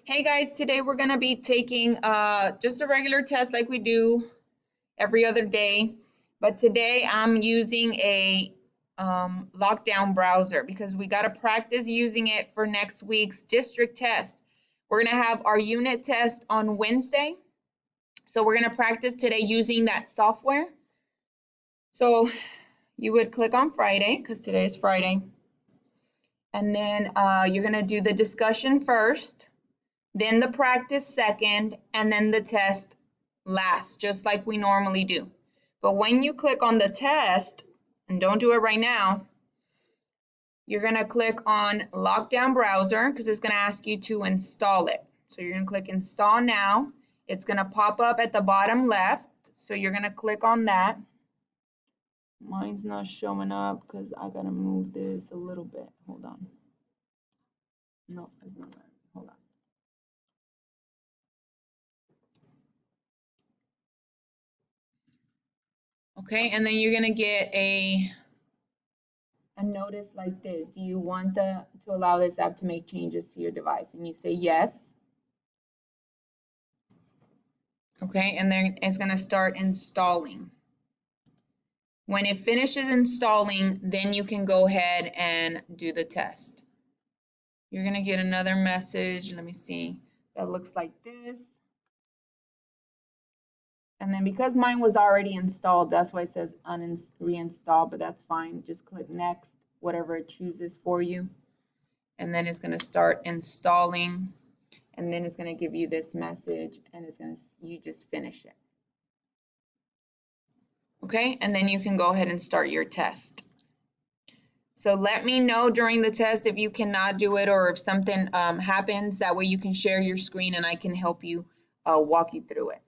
Hey guys, today we're going to be taking just a regular test like we do every other day. But today I'm using a lockdown browser because we got to practice using it for next week's district test. We're going to have our unit test on Wednesday. So we're going to practice today using that software. So you would click on Friday because today is Friday. And then you're going to do the discussion first, then the practice second, and then the test last, just like we normally do. But when you click on the test, and don't do it right now, you're going to click on Lockdown Browser because it's going to ask you to install it. So you're going to click Install Now. It's going to pop up at the bottom left, so you're going to click on that. Mine's not showing up because I got to move this a little bit. Hold on. No, it's not right. Hold on. Okay, and then you're going to get a notice like this. Do you want to allow this app to make changes to your device? And you say yes. Okay, and then it's going to start installing. When it finishes installing, then you can go ahead and do the test. You're going to get another message. Let me see. That looks like this. And then because mine was already installed, that's why it says reinstall, but that's fine. Just click next, whatever it chooses for you. And then it's going to start installing. And then it's going to give you this message, and it's going to, you just finish it. Okay, and then you can go ahead and start your test. So let me know during the test if you cannot do it or if something happens. That way you can share your screen and I can help you walk you through it.